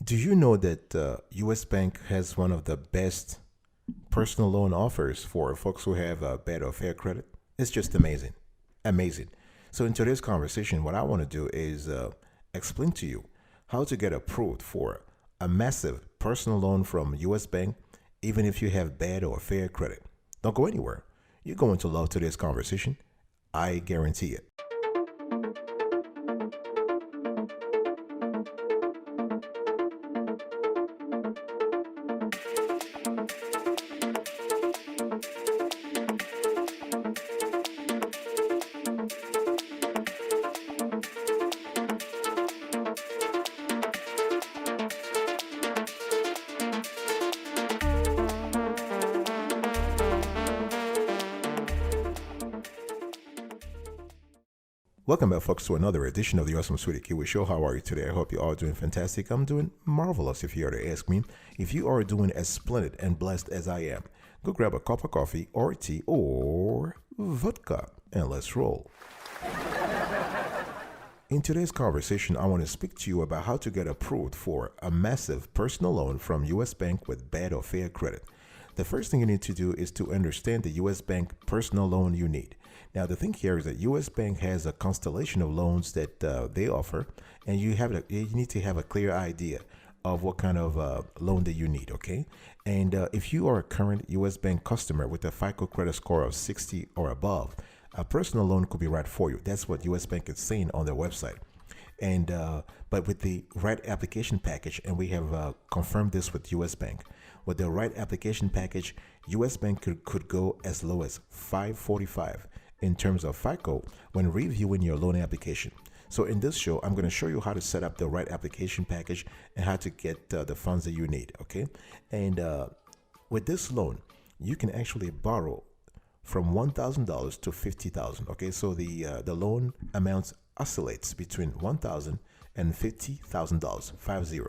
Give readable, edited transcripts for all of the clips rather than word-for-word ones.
Do you know that US Bank has one of the best personal loan offers for folks who have a bad or fair credit? It's just amazing. Amazing. So, in today's conversation, what I want to do is explain to you how to get approved for a massive personal loan from US Bank, even if you have bad or fair credit. Don't go anywhere. You're going to love today's conversation. I guarantee it. Welcome back, folks, to another edition of the Awesome Sweetie Kiwi Show. How are you today? I hope you're all doing fantastic. I'm doing marvelous, if you are to ask me. If you are doing as splendid and blessed as I am, go grab a cup of coffee or tea or vodka and let's roll. In today's conversation, I want to speak to you about how to get approved for a massive personal loan from US Bank with bad or fair credit. The first thing you need to do is to understand the US Bank personal loan you need. Now, the thing here is that US Bank has a constellation of loans that they offer, and you need to have a clear idea of what kind of loan that you need, okay? And if you are a current US Bank customer with a FICO credit score of 60 or above, a personal loan could be right for you. That's what US Bank is saying on their website. And but with the right application package, and we have confirmed this with US Bank, with the right application package, US Bank could go as low as 545 in terms of FICO when reviewing your loan application. So in this show, I'm going to show you how to set up the right application package and how to get the funds that you need, okay? And with this loan, you can actually borrow from $1,000 to $50,000, okay? So the loan amounts oscillates between $1,000 and $50,000, 50,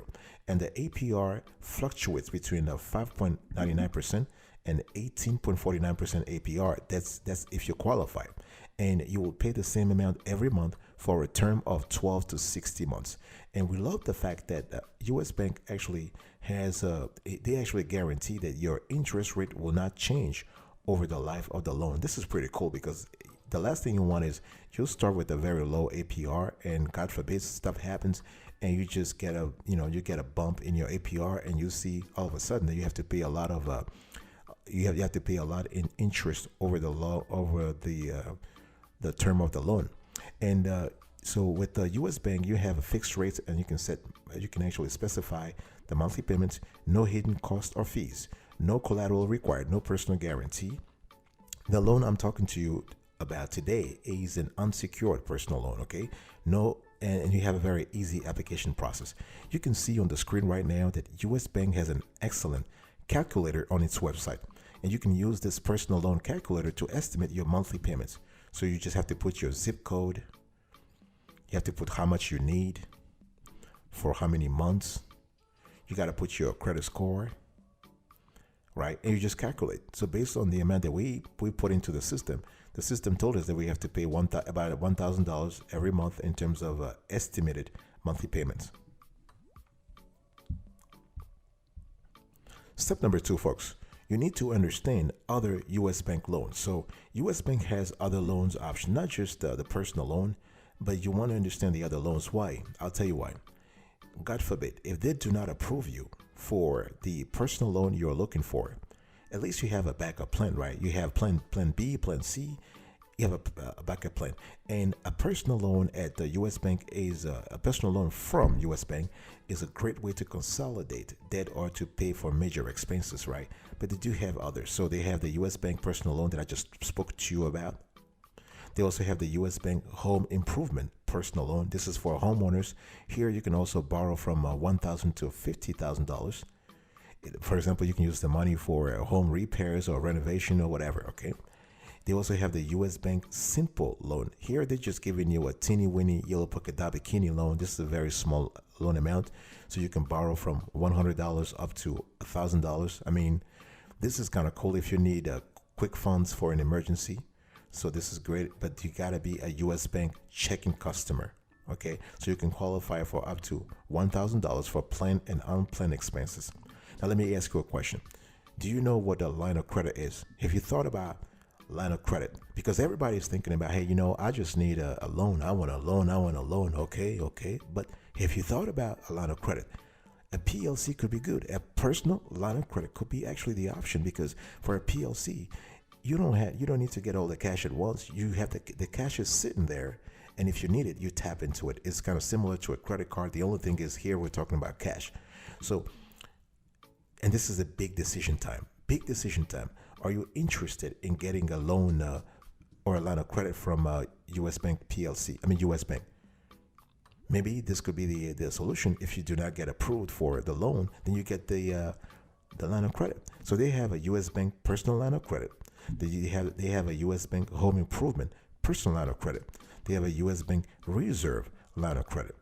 and the APR fluctuates between 5.99% and 18.49% APR. That's if you qualify, and you will pay the same amount every month for a term of 12 to 60 months. And we love the fact that US Bank actually has they actually guarantee that your interest rate will not change over the life of the loan. This is pretty cool because the last thing you want is you'll start with a very low APR, and God forbid stuff happens and you just get you get a bump in your APR, and you see all of a sudden that you have to pay a lot of you have to pay a lot in interest over the term of the loan. And so with the US Bank, you have a fixed rate, and you can actually specify the monthly payments, no hidden costs or fees, no collateral required, no personal guarantee. The loan I'm talking to you about today is an unsecured personal loan, okay? And you have a very easy application process. You can see on the screen right now that US Bank has an excellent calculator on its website, and you can use this personal loan calculator to estimate your monthly payments. So you just have to put your zip code, you have to put how much you need for how many months, you got to put your credit score, right? And you just calculate. So based on the amount that we put into the system told us that we have to pay about $1,000 every month in terms of estimated monthly payments. Step number 2, folks, you need to understand other US Bank loans. So US Bank has other loans options, not just the personal loan, but you want to understand the other loans. Why? I'll tell you why. God forbid, if they do not approve you for the personal loan you're looking for, at least you have a backup plan, right? You have plan B, plan C, you have a backup plan. And a personal loan at the US Bank is a personal loan from US Bank is a great way to consolidate debt or to pay for major expenses, right? But they do have others. So they have the US Bank personal loan that I just spoke to you about. They also have the US Bank Home Improvement Personal Loan. This is for homeowners. Here you can also borrow from $1,000 to $50,000. For example, you can use the money for home repairs or renovation or whatever, okay? They also have the US Bank Simple Loan. Here they're just giving you a teeny weeny yellow polka dot bikini loan. This is a very small loan amount, so you can borrow from $100 up to $1,000. I mean, this is kind of cool if you need quick funds for an emergency. So this is great, but you gotta be a US Bank checking customer, okay? Okay, so you can qualify for up to $1,000 for planned and unplanned expenses. Now, let me ask you a question. Do you know what a line of credit is? Have you thought about line of credit? Because everybody's thinking about, hey, I just need a loan. I want a loan. I want a loan. Okay, okay. But have you thought about a line of credit? A PLC could be good. A personal line of credit could be actually the option, because for a PLC, you don't need to get all the cash at once. You have the cash is sitting there, and if you need it, you tap into it. It's kind of similar to a credit card. The only thing is here we're talking about cash. So, and this is a big decision time. Big decision time. Are you interested in getting a loan or a line of credit from U.S. Bank PLC? I mean U.S. Bank. Maybe this could be the solution. If you do not get approved for the loan, then you get the line of credit. So they have a U.S. Bank personal line of credit. They have a U.S. Bank home improvement personal line of credit. They have a U.S. Bank reserve line of credit.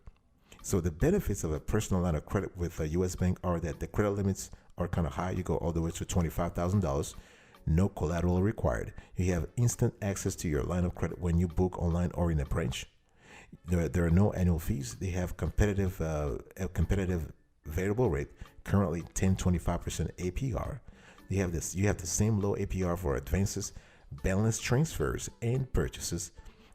So the benefits of a personal line of credit with a U.S. Bank are that the credit limits are kind of high. You go all the way to $25,000. No collateral required. You have instant access to your line of credit when you book online or in a branch. There are no annual fees. They have a competitive variable rate, currently 10.25% APR. You have the same low APR for advances, balance transfers, and purchases,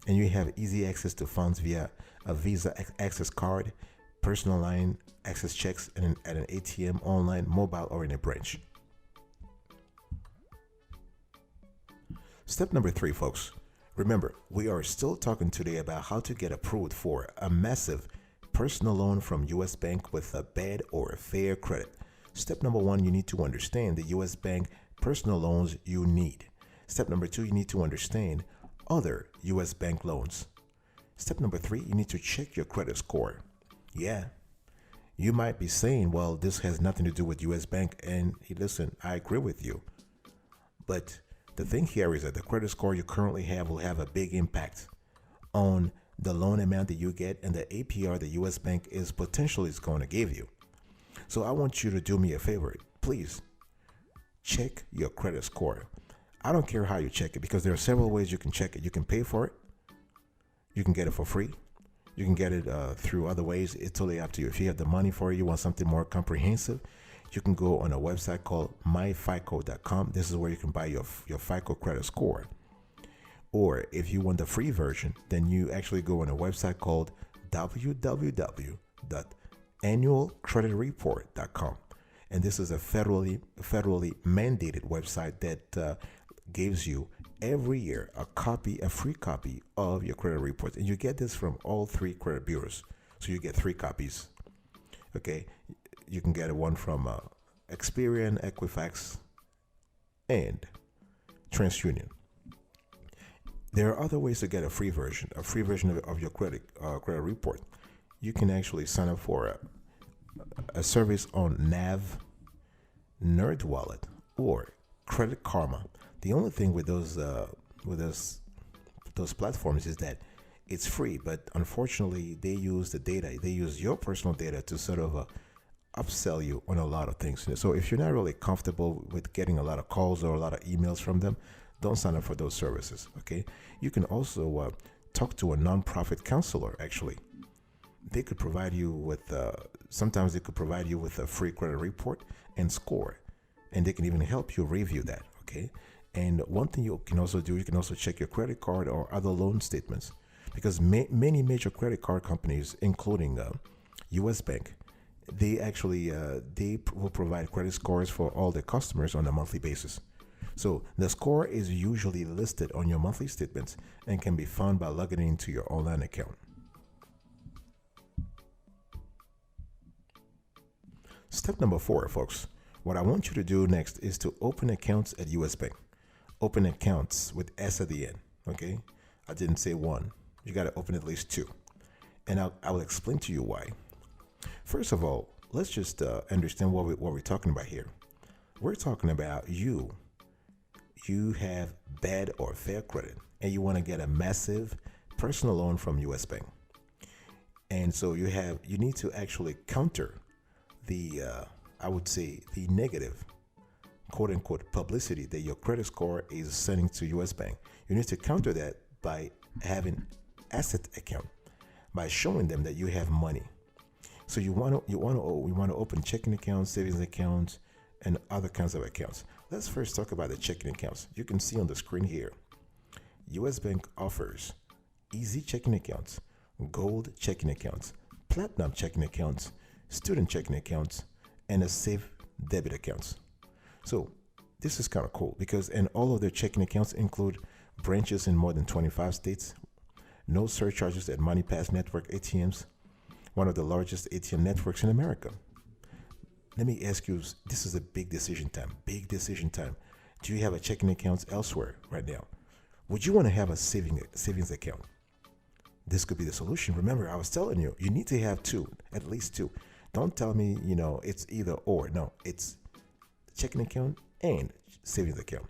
and you have easy access to funds via a Visa access card, personal line access checks, and at an ATM, online, mobile, or in a branch. Step number 3, folks. Remember, we are still talking today about how to get approved for a massive personal loan from U.S. Bank with a bad or a fair credit. Step number 1, you need to understand the U.S. Bank personal loans you need. Step number 2, you need to understand other U.S. Bank loans. Step number 3, you need to check your credit score. Yeah, you might be saying, well, this has nothing to do with U.S. Bank, and listen, I agree with you. But the thing here is that the credit score you currently have will have a big impact on the loan amount that you get and the APR the U.S. Bank is potentially going to give you. So I want you to do me a favor. Please check your credit score. I don't care how you check it, because there are several ways you can check it. You can pay for it. You can get it for free. You can get it through other ways. It's totally up to you. If you have the money for it, you want something more comprehensive, you can go on a website called myfico.com. This is where you can buy your FICO credit score. Or if you want the free version, then you actually go on a website called www.annualcreditreport.com. And this is a federally mandated website that gives you every year a free copy of your credit report. And you get this from all 3 credit bureaus. So you get 3 copies. Okay. You can get one from Experian, Equifax, and TransUnion. There are other ways to get a free version of your credit report. You can actually sign up for a service on Nav, NerdWallet, or Credit Karma. The only thing with those platforms is that it's free, but unfortunately they use the data. They use your personal data to sort of upsell you on a lot of things. So if you're not really comfortable with getting a lot of calls or a lot of emails from them, don't sign up for those services. Okay. You can also talk to a nonprofit counselor. Actually, they could provide you with sometimes they could provide you with a free credit report and score, and they can even help you review that. Okay. And one thing you can also do, you can also check your credit card or other loan statements, because many major credit card companies, including U.S. Bank, they actually they will provide credit scores for all their customers on a monthly basis. So the score is usually listed on your monthly statements and can be found by logging into your online account. Step number 4, folks. What I want you to do next is to open accounts at U.S. Bank. Open accounts with S at the end. Okay, I didn't say 1. You got to open at least 2, and I will explain to you why. First of all, let's just understand what we're talking about here. We're talking about you have bad or fair credit, and you want to get a massive personal loan from U.S. Bank. And so you need to actually counter the I would say the negative, quote unquote, publicity that your credit score is sending to U.S. Bank. You need to counter that by having asset account. by showing them that you have money. So we want to open checking accounts, savings accounts, and other kinds of accounts. Let's first talk about the checking accounts. You can see on the screen here, U.S. Bank offers easy checking accounts, gold checking accounts, platinum checking accounts, student checking accounts, and a safe debit accounts. So this is kind of cool because and all of their checking accounts include branches in more than 25 states, no surcharges at MoneyPass Network ATMs, one of the largest ATM networks in America. Let me ask you, this is a big decision time. Do you have a checking account elsewhere right now? Would you want to have a savings account? This could be the solution. Remember, I was telling you, you need to have two, at least two. Don't tell me, it's either or. No, it's checking account and savings account.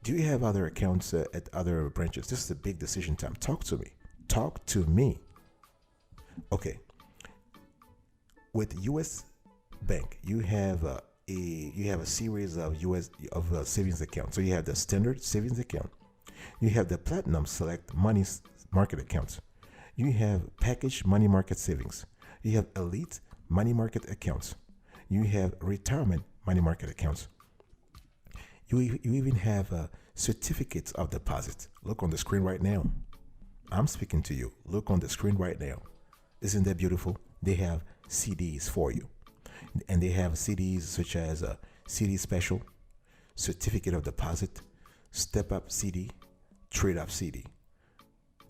Do you have other accounts at other branches? This is a big decision time. Talk to me. Okay. With U.S. Bank, you have a series of savings accounts. So you have the standard savings account. You have the platinum select money market accounts. You have packaged money market savings. You have elite money market accounts. You have retirement money market accounts. You even have certificates of deposit. Look on the screen right now. I'm speaking to you. Look on the screen right now. Isn't that beautiful? They have CDs for you. And they have CDs such as a CD special, certificate of deposit, step up CD, trade up CD.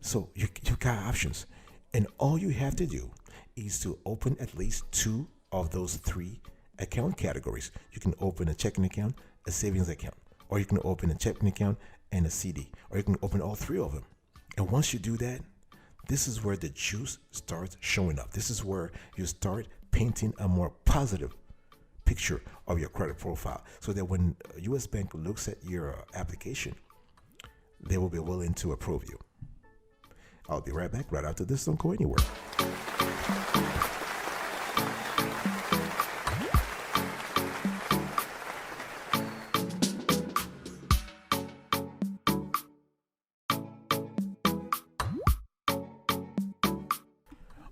So you got options. And all you have to do is to open at least two of those three account categories. You can open a checking account, a savings account, or you can open a checking account and a CD, or you can open all three of them. And once you do that, this is where the juice starts showing up. This is where you start painting a more positive picture of your credit profile so that when U.S. Bank looks at your application, they will be willing to approve you. I'll be right back right after this. Don't go anywhere.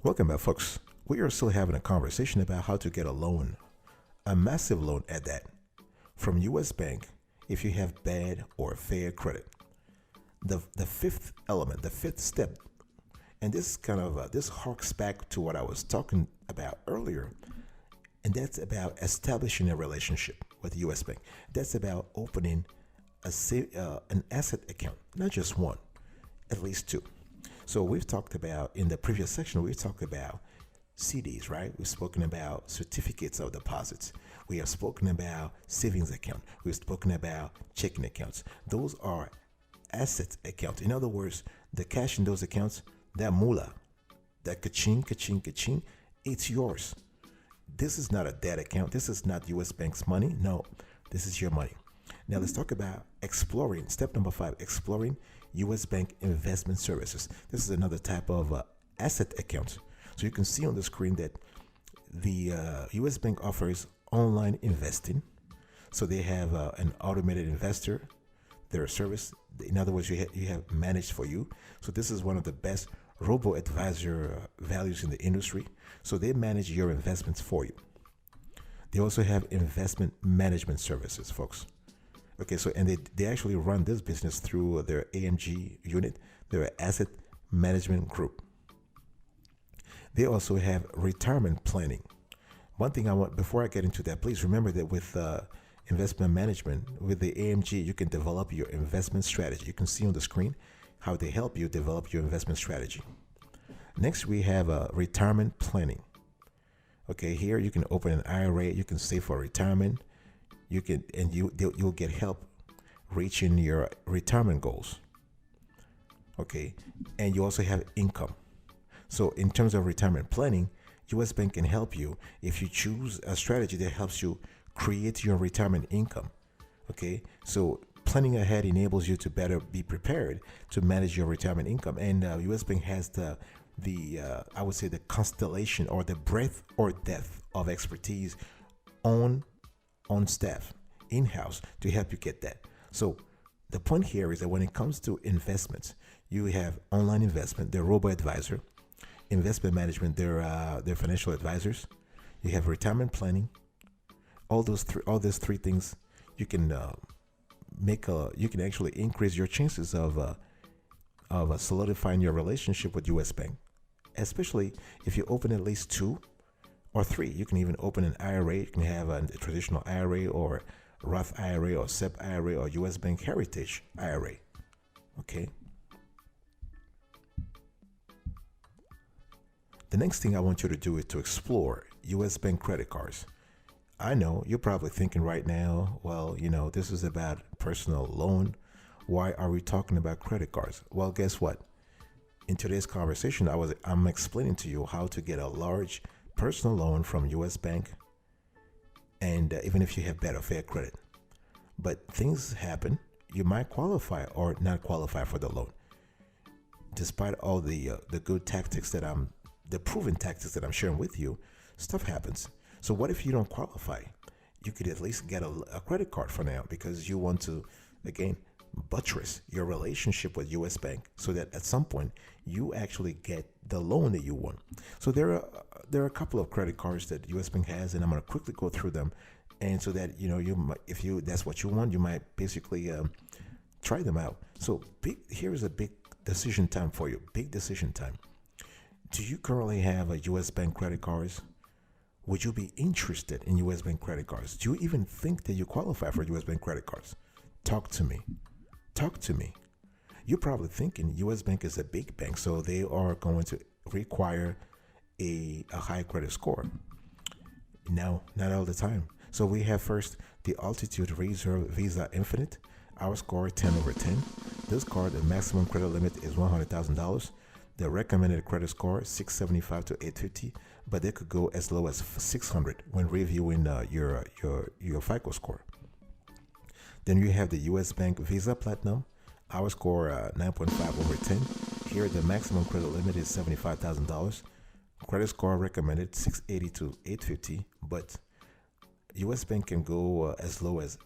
Welcome back, folks. We are still having a conversation about how to get a loan, a massive loan at that, from U.S. Bank if you have bad or fair credit. The fifth element, the fifth step, and this kind of this harks back to what I was talking about earlier, and that's about establishing a relationship with U.S. Bank. That's about opening an asset account, not just one, at least two. So we've talked about, in the previous section, we've talked about CDs, right? We've spoken about certificates of deposits. We have spoken about savings account. We've spoken about checking accounts. Those are asset accounts. In other words, the cash in those accounts, that moolah, that ka-ching, ka-ching, ka-ching, it's yours. This is not a debt account. This is not U.S. Bank's money. No, this is your money. Now let's talk about exploring. Step number 5, exploring U.S. Bank investment services. This is another type of asset account. So you can see on the screen that the U.S. Bank offers online investing. So they have an automated investor, their service. In other words, you have managed for you. So this is one of the best robo-advisor values in the industry. So they manage your investments for you. They also have investment management services, folks. Okay, so and they actually run this business through their AMG unit, their asset management group. They also have retirement planning. One thing I want, before I get into that, please remember that with investment management, with the AMG, you can develop your investment strategy. You can see on the screen how they help you develop your investment strategy. Next, we have retirement planning. Okay, here you can open an IRA, you can save for retirement. You can, and you'll get help reaching your retirement goals. Okay, and you also have income. So in terms of retirement planning, U.S. Bank can help you if you choose a strategy that helps you create your retirement income. Okay, so planning ahead enables you to better be prepared to manage your retirement income. And U.S. Bank has the I would say the constellation or the breadth or depth of expertise on staff, in-house, to help you get that. So the point here is that when it comes to investments, you have online investment, the robo-advisor. investment management, they're financial advisors. You have retirement planning. All those three things, you can you can actually increase your chances of solidifying your relationship with U.S. Bank, especially if you open at least two or three. You can even open an IRA. You can have a traditional IRA or Roth IRA or SEP IRA or U.S. Bank Heritage IRA. Okay. The next thing I want you to do is to explore U.S. Bank credit cards. I know you're probably thinking right now, well, this is about personal loan. Why are we talking about credit cards? Well, guess what? In today's conversation, I'm explaining to you how to get a large personal loan from U.S. Bank, and even if you have bad or fair credit. But things happen. You might qualify or not qualify for the loan, despite all the good tactics the proven tactics that I'm sharing with you. Stuff happens. So what if you don't qualify? You could at least get a credit card for now, because you want to, again, buttress your relationship with U.S. Bank so that at some point you actually get the loan that you want. So there are a couple of credit cards that U.S. Bank has, and I'm going to quickly go through them, and so that you might, if that's what you want, you might basically try them out. So here is a big decision time for you. Big decision time. Do you currently have a U.S. Bank credit cards? Would you be interested in U.S. Bank credit cards? Do you even think that you qualify for U.S. Bank credit cards? Talk to me. Talk to me. You're probably thinking U.S. Bank is a big bank, so they are going to require a high credit score. No, not all the time. So we have first the Altitude Reserve Visa Infinite. Our score 10/10. This card, the maximum credit limit is $100,000. The recommended credit score 675 to 850, but they could go as low as 600 when reviewing your FICO score. Then you have the U.S. Bank Visa Platinum. Our score 9.5/10. Here the maximum credit limit is $75,000. Credit score recommended 680 to 850, but U.S. Bank can go as low as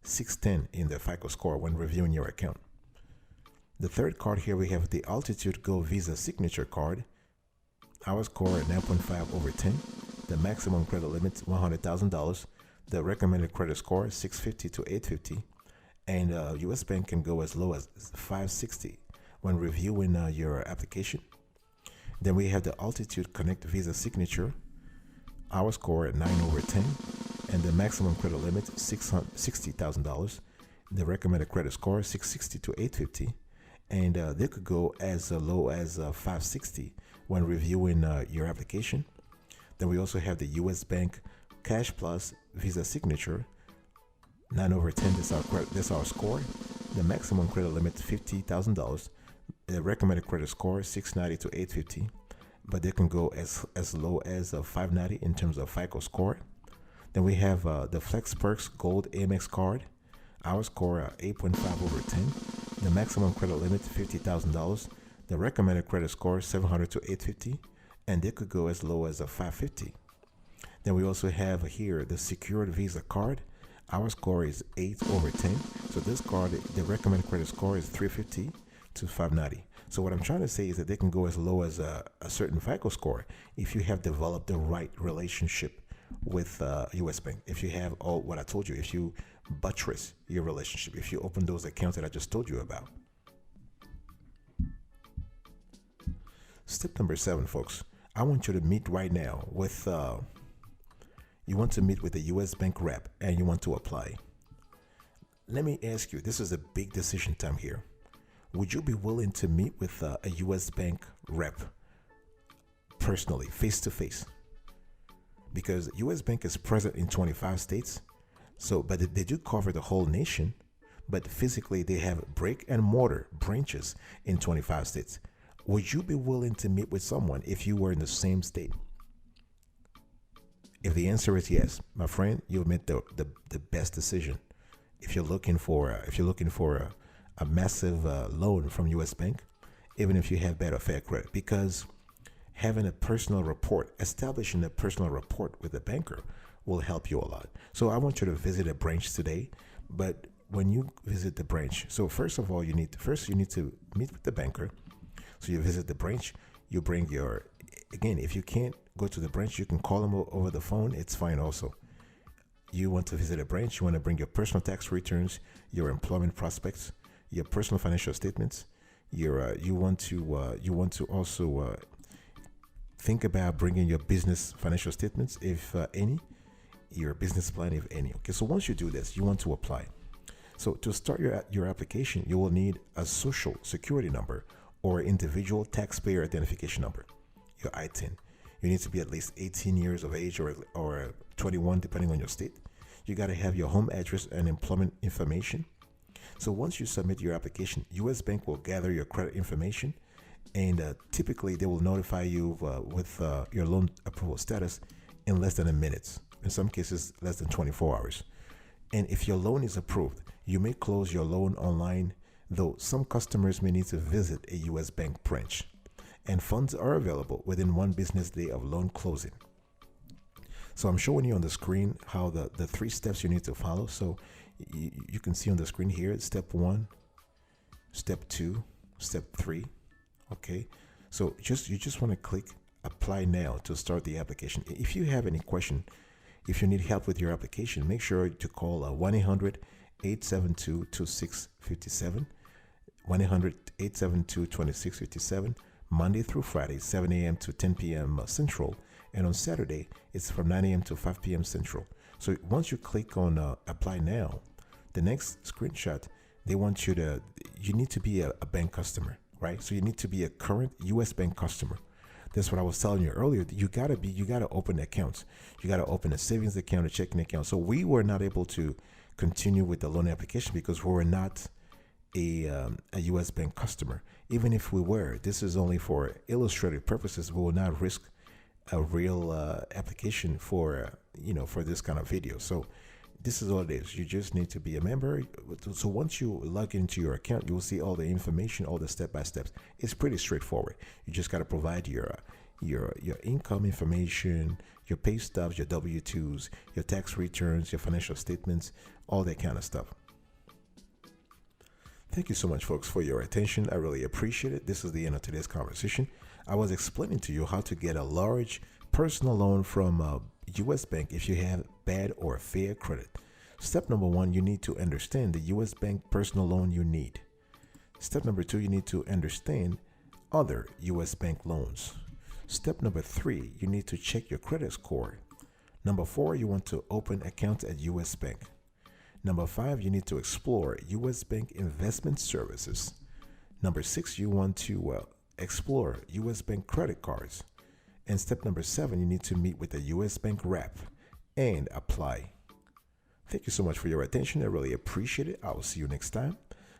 610 in the FICO score when reviewing your account. The third card here, we have the Altitude Go Visa Signature Card. Our score 9.5/10. The maximum credit limit $100,000. The recommended credit score 650 to 850. And U.S. Bank can go as low as 560 when reviewing your application. Then we have the Altitude Connect Visa Signature. Our score 9/10. And the maximum credit limit $60,000. The recommended credit score 660 to 850. And they could go as low as 560 when reviewing your application. Then we also have the U.S. Bank Cash Plus Visa Signature, 9/10. That's our score. The maximum credit limit $50,000. The recommended credit score 690 to 850, but they can go as low as 590 in terms of FICO score. Then we have the Flex Perks Gold Amex card. Our score 8.5/10. The maximum credit limit $50,000. The recommended credit score 700 to 850, and they could go as low as 550. Then we also have here the Secured Visa card. Our score is 8/10. So this card, the recommended credit score is 350 to 590. So what I'm trying to say is that they can go as low as a certain FICO score if you have developed the right relationship with U.S. Bank. If you have all what I told you, if you buttress your relationship, if you open those accounts that I just told you about. Step number 7, folks. I want you to meet right now with, you want to meet with a U.S. Bank rep and you want to apply. Let me ask you, this is a big decision time here. Would you be willing to meet with a U.S. Bank rep personally, face to face? Because U.S. Bank is present in 25 states. So, but they do cover the whole nation, but physically they have brick and mortar branches in 25 states. Would you be willing to meet with someone if you were in the same state? If the answer is yes, my friend, you've made the best decision. If you're looking for a massive loan from U.S. Bank, even if you have bad or fair credit, because having a personal rapport, establishing a personal rapport with the banker will help you a lot. So I want you to visit a branch today. But when you visit the branch, so first of all, you need to meet with the banker. So you visit the branch, you bring your again, if you can't go to the branch, you can call them over the phone. It's fine also. You want to visit a branch, you want to bring your personal tax returns, your employment prospects, your personal financial statements. You want to also think about bringing your business financial statements, if any, your business plan, if any. Okay, so once you do this, you want to apply. So to start your application, you will need a social security number or individual taxpayer identification number, your ITIN. You need to be at least 18 years of age or 21, depending on your state. You got to have your home address and employment information. So once you submit your application, U.S. Bank will gather your credit information, and typically they will notify you with your loan approval status in less than a minute. In some cases, less than 24 hours. And if your loan is approved, you may close your loan online, though some customers may need to visit a U.S. Bank branch. And funds are available within 1 business day of loan closing. So I'm showing you on the screen how the 3 steps you need to follow. So you can see on the screen here, step 1, step 2, step 3. Okay. So you just want to click apply now to start the application. If you have any question, if you need help with your application, make sure to call 1-800-872-2657, 1-800-872-2657, Monday through Friday, 7 a.m. to 10 p.m. Central. And on Saturday, it's from 9 a.m. to 5 p.m. Central. So once you click on apply now, the next screenshot, you need to be a bank customer, right? So you need to be a current U.S. Bank customer. That's what I was telling you earlier. You gotta open accounts. You gotta open a savings account, a checking account. So we were not able to continue with the loan application because we were not a U.S. Bank customer. Even if we were, this is only for illustrative purposes. We will not risk a real application for this kind of video. So this is all it is. You just need to be a member. So once you log into your account, you will see all the information, all the step-by-steps. It's pretty straightforward. You just got to provide your income information, your pay stubs, your W-2s, your tax returns, your financial statements, all that kind of stuff. Thank you so much, folks, for your attention. I really appreciate it. This is the end of today's conversation. I was explaining to you how to get a large personal loan from U.S. Bank if you have bad or fair credit. Step number 1, you need to understand the U.S. Bank personal loan you need. Step number 2, you need to understand other U.S. Bank loans. Step number 3, you need to check your credit score. Number 4, you want to open accounts at U.S. Bank. Number 5, you need to explore U.S. Bank investment services. Number 6, you want to explore U.S. Bank credit cards. And step number 7, you need to meet with a U.S. Bank rep and apply. Thank you so much for your attention. I really appreciate it. I will see you next time.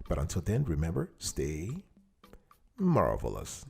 But until then, remember, stay marvelous.